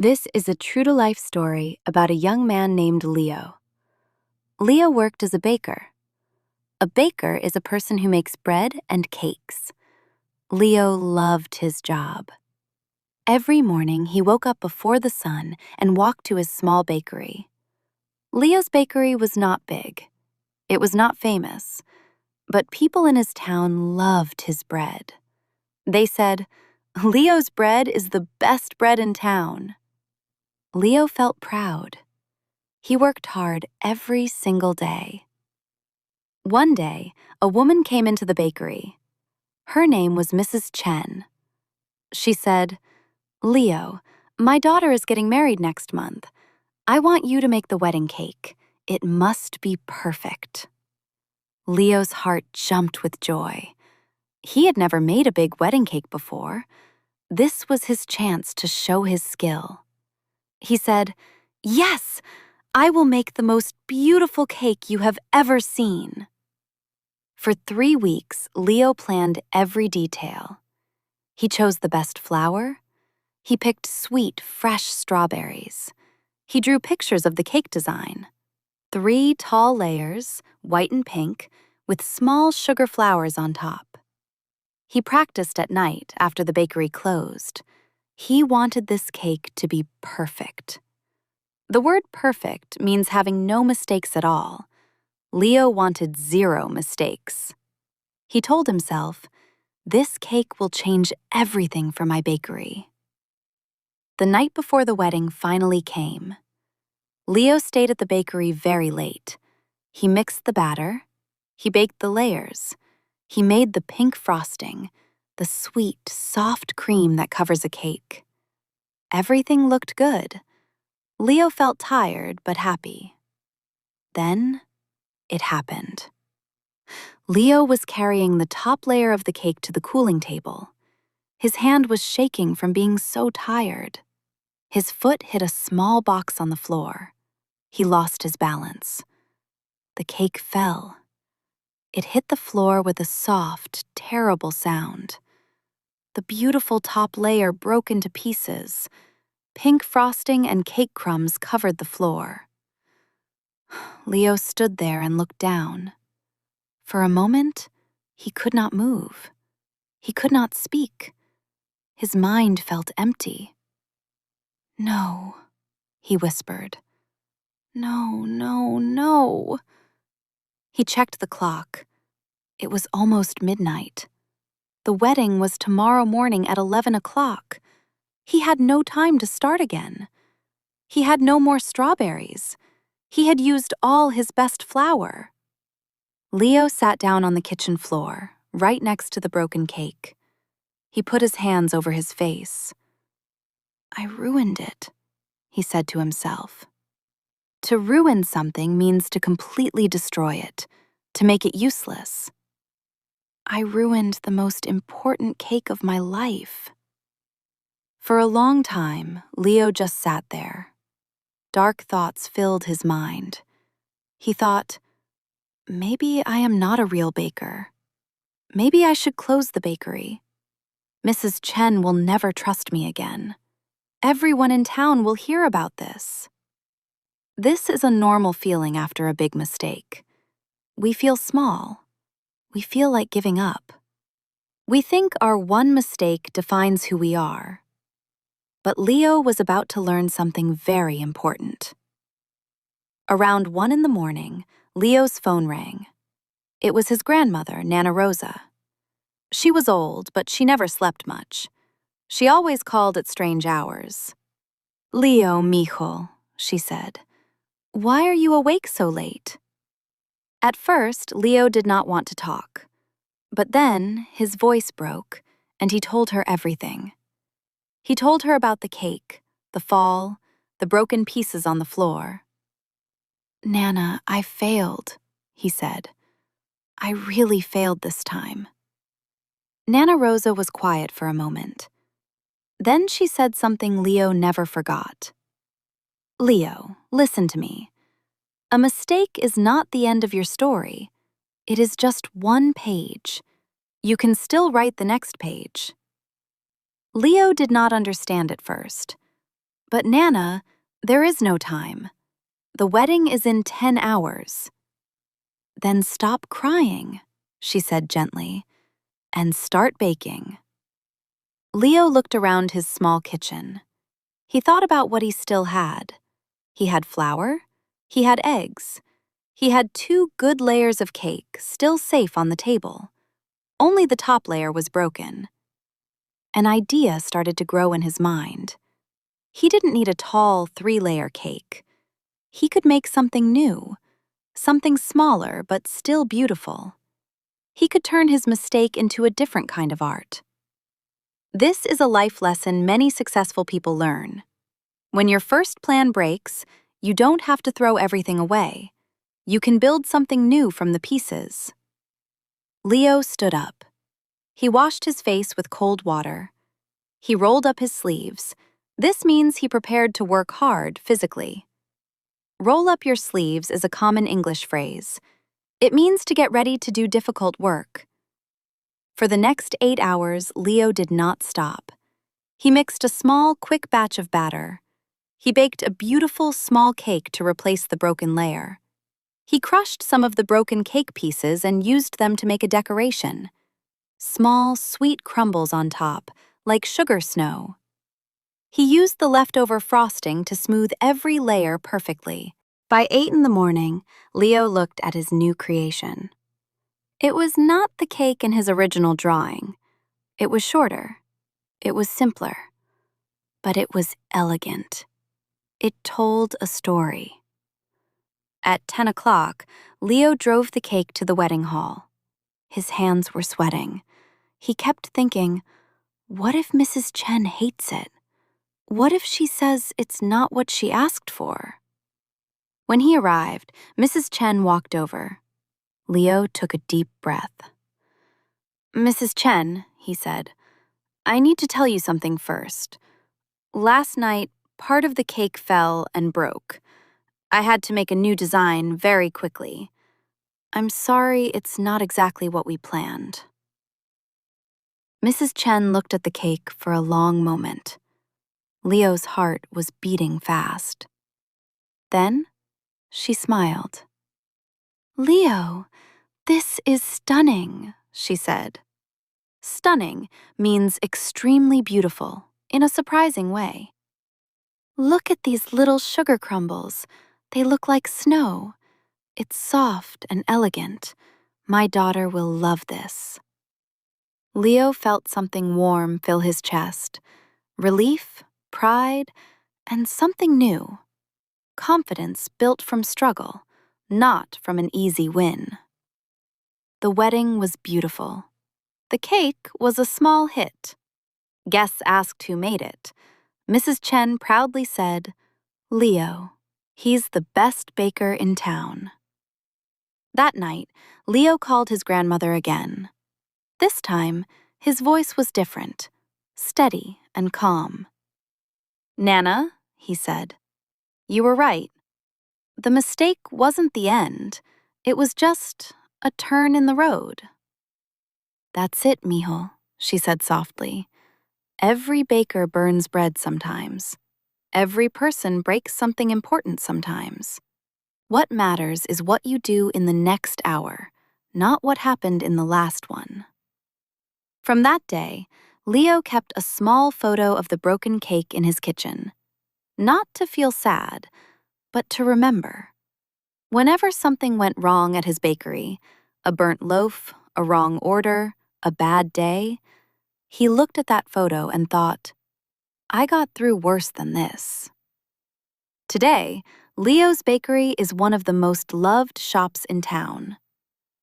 This is a true-to-life story about a young man named Leo. Leo worked as a baker. A baker is a person who makes bread and cakes. Leo loved his job. Every morning, he woke up before the sun and walked to his small bakery. Leo's bakery was not big. It was not famous, but people in his town loved his bread. They said, "Leo's bread is the best bread in town." Leo felt proud. He worked hard every single day. One day, a woman came into the bakery. Her name was Mrs. Chen. She said, "Leo, my daughter is getting married next month. I want you to make the wedding cake. It must be perfect." Leo's heart jumped with joy. He had never made a big wedding cake before. This was his chance to show his skill. He said, "Yes, I will make the most beautiful cake you have ever seen." For 3 weeks, Leo planned every detail. He chose the best flour. He picked sweet, fresh strawberries. He drew pictures of the cake design. 3 tall layers, white and pink, with small sugar flowers on top. He practiced at night after the bakery closed. He wanted this cake to be perfect. The word perfect means having no mistakes at all. Leo wanted 0 mistakes. He told himself, "This cake will change everything for my bakery." The night before the wedding finally came. Leo stayed at the bakery very late. He mixed the batter. He baked the layers. He made the pink frosting, the sweet, soft cream that covers a cake. Everything looked good. Leo felt tired but happy. Then it happened. Leo was carrying the top layer of the cake to the cooling table. His hand was shaking from being so tired. His foot hit a small box on the floor. He lost his balance. The cake fell. It hit the floor with a soft, terrible sound. The beautiful top layer broke into pieces. Pink frosting and cake crumbs covered the floor. Leo stood there and looked down. For a moment, he could not move. He could not speak. His mind felt empty. "No," he whispered. "No, no, no." He checked the clock. It was almost midnight. The wedding was tomorrow morning at 11 o'clock. He had no time to start again. He had no more strawberries. He had used all his best flour. Leo sat down on the kitchen floor, right next to the broken cake. He put his hands over his face. "I ruined it," he said to himself. To ruin something means to completely destroy it, to make it useless. I ruined the most important cake of my life. For a long time, Leo just sat there. Dark thoughts filled his mind. He thought, maybe I am not a real baker. Maybe I should close the bakery. Mrs. Chen will never trust me again. Everyone in town will hear about this. This is a normal feeling after a big mistake. We feel small. We feel like giving up. We think our one mistake defines who we are. But Leo was about to learn something very important. Around 1 in the morning, Leo's phone rang. It was his grandmother, Nana Rosa. She was old, but she never slept much. She always called at strange hours. "Leo, mijo," she said, "why are you awake so late?" At first, Leo did not want to talk. But then, his voice broke, and he told her everything. He told her about the cake, the fall, the broken pieces on the floor. "Nana, I failed," he said. "I really failed this time." Nana Rosa was quiet for a moment. Then she said something Leo never forgot. "Leo, listen to me. A mistake is not the end of your story. It is just one page. You can still write the next page." Leo did not understand at first. "But Nana, there is no time. The wedding is in 10 hours. "Then stop crying," she said gently, "and start baking." Leo looked around his small kitchen. He thought about what he still had. He had flour. He had eggs. He had 2 good layers of cake still safe on the table. Only the top layer was broken. An idea started to grow in his mind. He didn't need a tall 3-layer cake. He could make something new, something smaller but still beautiful. He could turn his mistake into a different kind of art. This is a life lesson many successful people learn. When your first plan breaks, you don't have to throw everything away. You can build something new from the pieces. Leo stood up. He washed his face with cold water. He rolled up his sleeves. This means he prepared to work hard physically. Roll up your sleeves is a common English phrase. It means to get ready to do difficult work. For the next 8 hours, Leo did not stop. He mixed a small, quick batch of batter. He baked a beautiful, small cake to replace the broken layer. He crushed some of the broken cake pieces and used them to make a decoration. Small, sweet crumbles on top, like sugar snow. He used the leftover frosting to smooth every layer perfectly. By 8 in the morning, Leo looked at his new creation. It was not the cake in his original drawing. It was shorter. It was simpler. But it was elegant. It told a story. At 10 o'clock, Leo drove the cake to the wedding hall. His hands were sweating. He kept thinking, what if Mrs. Chen hates it? What if she says it's not what she asked for? When he arrived, Mrs. Chen walked over. Leo took a deep breath. "Mrs. Chen," he said, "I need to tell you something first. Last night, part of the cake fell and broke. I had to make a new design very quickly. I'm sorry it's not exactly what we planned." Mrs. Chen looked at the cake for a long moment. Leo's heart was beating fast. Then, she smiled. "Leo, this is stunning," she said. Stunning means extremely beautiful, in a surprising way. "Look at these little sugar crumbles. They look like snow. It's soft and elegant. My daughter will love this." Leo felt something warm fill his chest. Relief, pride, and something new. Confidence built from struggle, not from an easy win. The wedding was beautiful. The cake was a small hit. Guests asked who made it. Mrs. Chen proudly said, "Leo, he's the best baker in town." That night, Leo called his grandmother again. This time, his voice was different, steady and calm. "Nana," he said, "you were right. The mistake wasn't the end. It was just a turn in the road." "That's it, mijo," she said softly. "Every baker burns bread sometimes. Every person breaks something important sometimes. What matters is what you do in the next hour, not what happened in the last one." From that day, Leo kept a small photo of the broken cake in his kitchen. Not to feel sad, but to remember. Whenever something went wrong at his bakery, a burnt loaf, a wrong order, a bad day, he looked at that photo and thought, I got through worse than this. Today, Leo's Bakery is one of the most loved shops in town.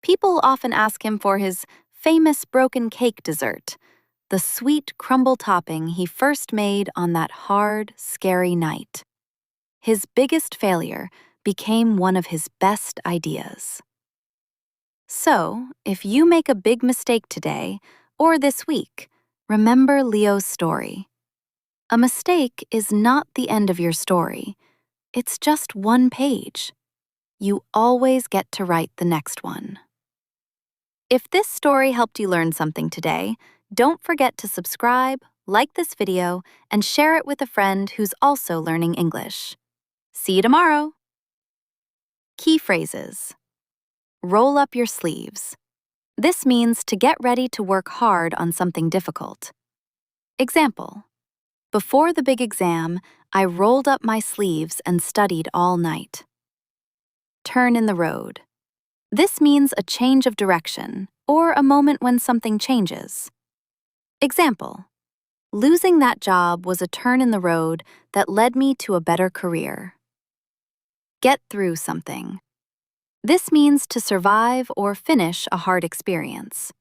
People often ask him for his famous broken cake dessert, the sweet crumble topping he first made on that hard, scary night. His biggest failure became one of his best ideas. So, if you make a big mistake today, or this week, remember Leo's story. A mistake is not the end of your story. It's just one page. You always get to write the next one. If this story helped you learn something today, don't forget to subscribe, like this video, and share it with a friend who's also learning English. See you tomorrow! Key phrases. Roll up your sleeves. This means to get ready to work hard on something difficult. Example: before the big exam, I rolled up my sleeves and studied all night. Turn in the road. This means a change of direction or a moment when something changes. Example: losing that job was a turn in the road that led me to a better career. Get through something. This means to survive or finish a hard experience.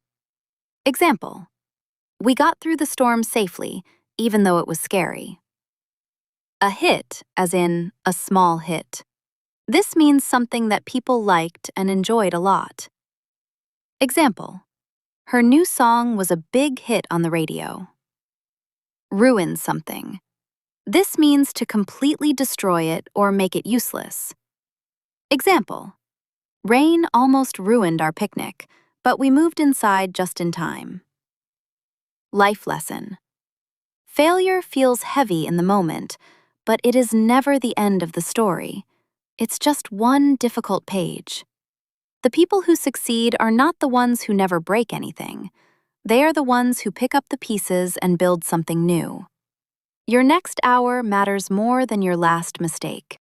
Example: we got through the storm safely, even though it was scary. A hit, as in a small hit. This means something that people liked and enjoyed a lot. Example: her new song was a big hit on the radio. Ruin something. This means to completely destroy it or make it useless. Example: rain almost ruined our picnic, but we moved inside just in time. Life lesson. Failure feels heavy in the moment, but it is never the end of the story. It's just one difficult page. The people who succeed are not the ones who never break anything. They are the ones who pick up the pieces and build something new. Your next hour matters more than your last mistake.